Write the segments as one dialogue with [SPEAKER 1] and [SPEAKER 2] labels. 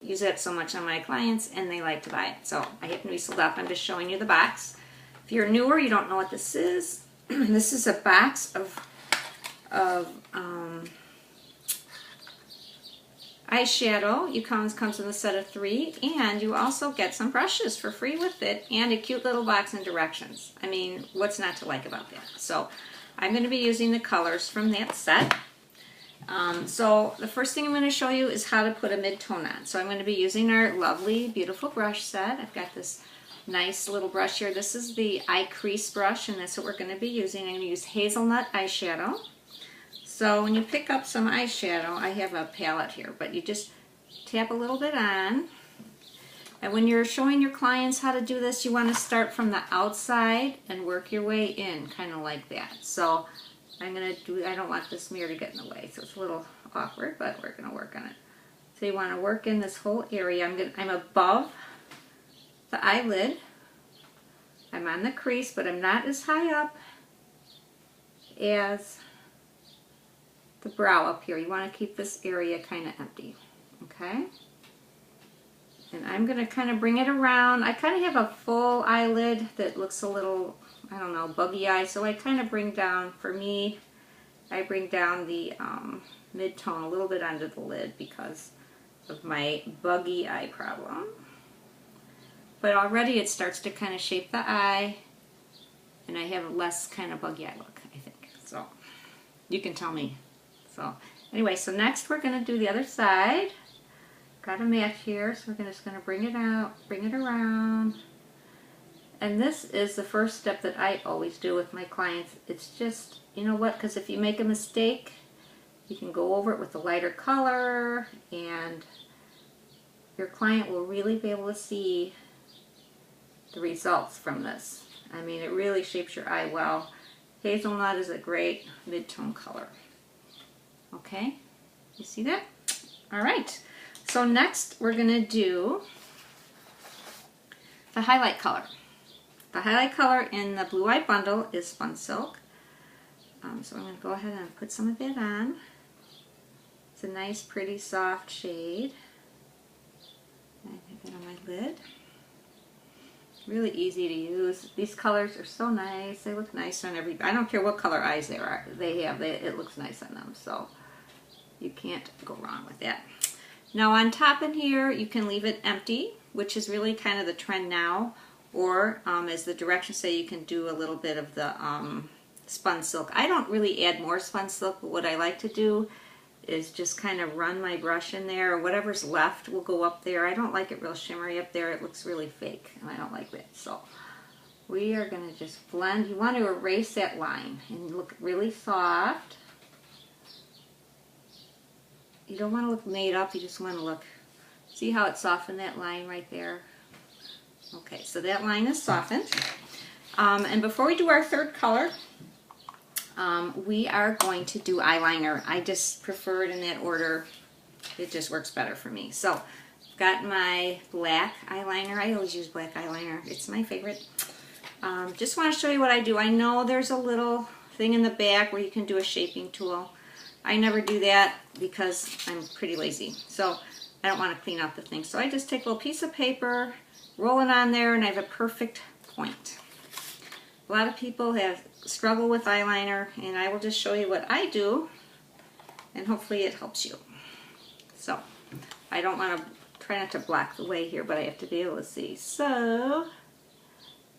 [SPEAKER 1] use it so much on my clients and they like to buy it. So I happen to be sold out. I'm just showing you the box. If you're newer, you don't know what this is. This is a box of eyeshadow. It comes in a set of 3, and you also get some brushes for free with it, and a cute little box and directions. I mean, what's not to like about that? So I'm going to be using the colors from that set. So the first thing I'm going to show you is how to put a mid-tone on. So I'm going to be using our lovely, beautiful brush set. I've got this nice little brush here. This is the eye crease brush, and that's what we're going to be using. I'm going to use hazelnut eyeshadow. So when you pick up some eyeshadow, I have a palette here, but you just tap a little bit on. And when you're showing your clients how to do this, you want to start from the outside and work your way in, kind of like that. So I don't want this mirror to get in the way, so it's a little awkward, but we're going to work on it. So you want to work in this whole area. I'm above the eyelid. I'm on the crease, but I'm not as high up as the brow up here. You want to keep this area kind of empty, okay? And I'm going to kind of bring it around. I kind of have a full eyelid that looks a little, I don't know, buggy eye, so I kind of bring down, for me, I bring down the mid-tone a little bit under the lid because of my buggy eye problem. But already it starts to kind of shape the eye, and I have a less kind of buggy eye look, I think. So you can tell me. So anyway, so next we're going to do the other side. Got a mat here, so we're just going to bring it out, bring it around. And this is the first step that I always do with my clients. It's just, you know what, because if you make a mistake, you can go over it with a lighter color, and your client will really be able to see the results from this. I mean, it really shapes your eye well. Hazelnut is a great mid-tone color. Okay, you see that? All right, so next we're going to do the highlight color. The highlight color in the Blue Eye Bundle is Spun Silk. So I'm going to go ahead and put some of that on. It's a nice, pretty, soft shade. I have it on my lid. Really easy to use. These colors are so nice. They look nice on everybody. I don't care what color eyes they have. It looks nice on them. So you can't go wrong with that. Now on top in here, you can leave it empty, which is really kind of the trend now. Or as the directions say, you can do a little bit of the spun silk. I don't really add more spun silk, but what I like to do is just kind of run my brush in there, or whatever's left will go up there. I don't like it real shimmery up there. It looks really fake, and I don't like that. So we are going to just blend. You want to erase that line and look really soft. You don't want to look made up. You just want to look, see how it softened that line right there? Okay, so that line is softened. And before we do our third color, we are going to do eyeliner. I just prefer it in that order. It just works better for me. So I've got my black eyeliner. I always use black eyeliner. It's my favorite. Just want to show you what I do. I know there's a little thing in the back where you can do a shaping tool. I never do that because I'm pretty lazy. So I don't want to clean out the thing. So I just take a little piece of paper, roll it on there, and I have a perfect point. A lot of people have struggled with eyeliner, and I will just show you what I do, and hopefully it helps you. So I don't want to, try not to block the way here, but I have to be able to see. So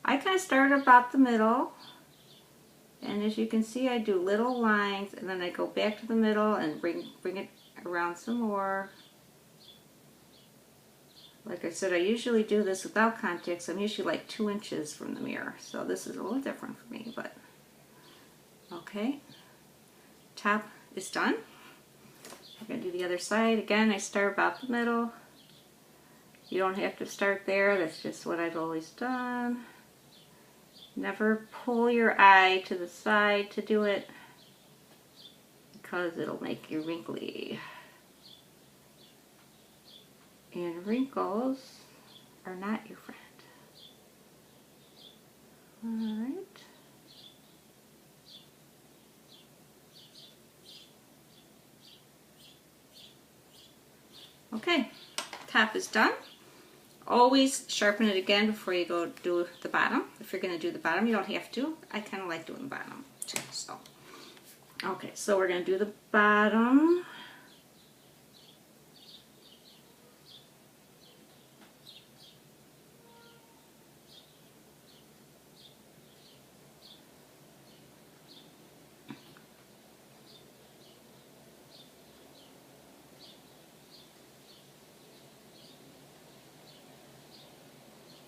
[SPEAKER 1] I kind of start about the middle, and as you can see, I do little lines, and then I go back to the middle and bring it around some more. Like I said, I usually do this without contacts. I'm usually like 2 inches from the mirror, so this is a little different for me, but okay. Top is done. I'm going to do the other side. Again, I start about the middle. You don't have to start there. That's just what I've always done. Never pull your eye to the side to do it, because it'll make you wrinkly. And wrinkles are not your friend. Alright. Okay. top is done. Always sharpen it again before you go do the bottom. If you're going to do the bottom, you don't have to. I kind of like doing the bottom too. So, okay, so we're going to do the bottom.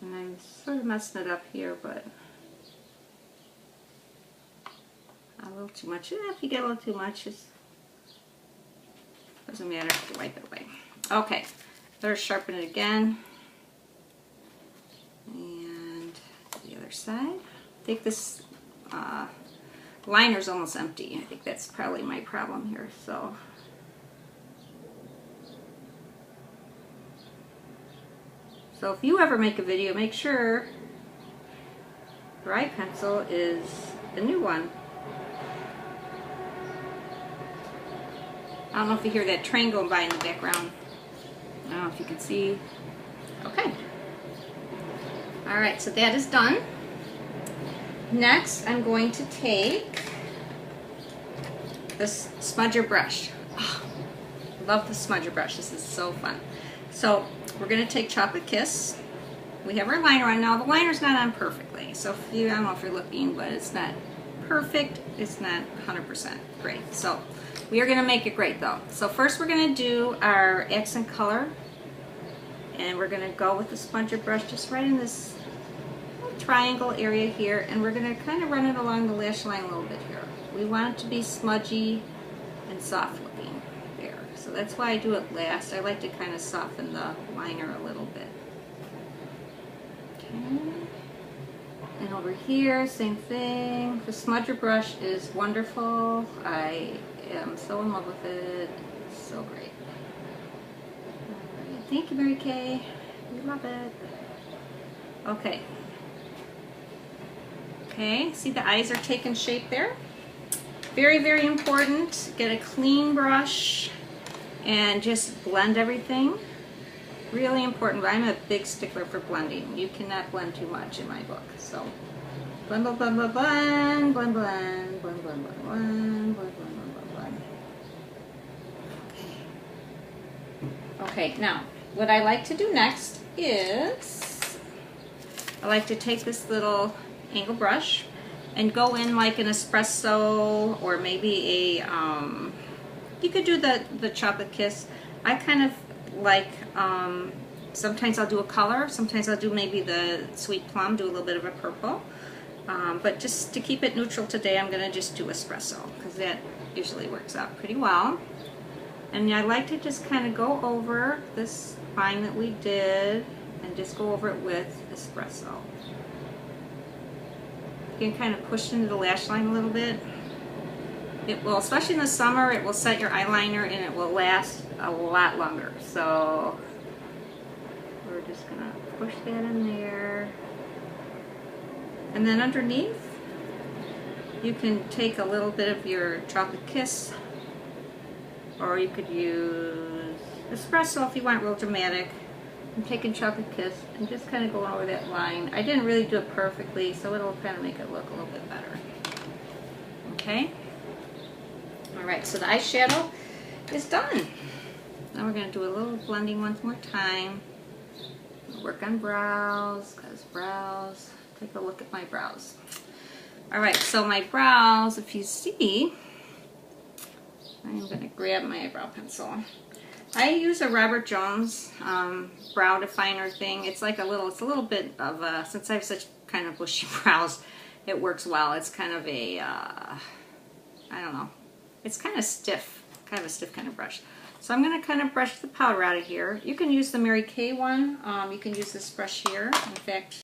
[SPEAKER 1] And I'm sort of messing it up here, but a little too much. If you get a little too much, it doesn't matter if you wipe it away. Okay, better sharpen it again. And the other side. I think this liner's almost empty. I think that's probably my problem here. So if you ever make a video, make sure your eye pencil is the new one. I don't know if you hear that train going by in the background. I don't know if you can see. Okay. Alright, so that is done. Next, I'm going to take this smudger brush. Oh, love the smudger brush. This is so fun. So we're going to take Chocolate Kiss. We have our liner on now. The liner's not on perfectly. So if you, I don't know if you're looking, but it's not perfect. It's not 100% great. So we are going to make it great though. So first we're going to do our accent color. And we're going to go with the smudger brush just right in this little triangle area here. And we're going to kind of run it along the lash line a little bit here. We want it to be smudgy and soft looking there. So that's why I do it last. I like to kind of soften the liner a little bit. Okay. And over here, same thing. The smudger brush is wonderful. I am so in love with it. It's so great. Alright, thank you, Mary Kay. We love it. Okay. Okay, see the eyes are taking shape there? Very, very important. Get a clean brush and just blend everything. Really important. I'm a big stickler for blending. You cannot blend too much in my book. So blend, blend, blend, blend, blend, blend, blend, blend, blend, blend, blend, blend, blend, blend. Okay, now what I like to do next is I like to take this little angle brush and go in like an espresso or maybe a you could do the Chocolate Kiss. I kind of like sometimes I'll do a color, sometimes I'll do maybe the sweet plum, do a little bit of a purple, but just to keep it neutral today I'm going to just do espresso because that usually works out pretty well. And I like to just kind of go over this line that we did and just go over it with espresso. You can kind of push into the lash line a little bit. It will, especially in the summer, it will set your eyeliner and it will last a lot longer. So we're just going to push that in there. And then underneath, you can take a little bit of your Chocolate Kiss, or you could use espresso if you want real dramatic. I'm taking Chocolate Kiss and just kind of going over that line. I didn't really do it perfectly, so it'll kind of make it look a little bit better. Okay? Alright, so the eyeshadow is done. Now we're going to do a little blending one more time. Work on brows, because brows, take a look at my brows. Alright, so my brows, if you see, I'm going to grab my eyebrow pencil. I use a Robert Jones brow definer thing. It's like it's a little bit of a, since I have such kind of bushy brows, it works well. It's kind of a, I don't know, it's kind of stiff, kind of a stiff kind of brush. So I'm going to kind of brush the powder out of here. You can use the Mary Kay one. You can use this brush here. In fact,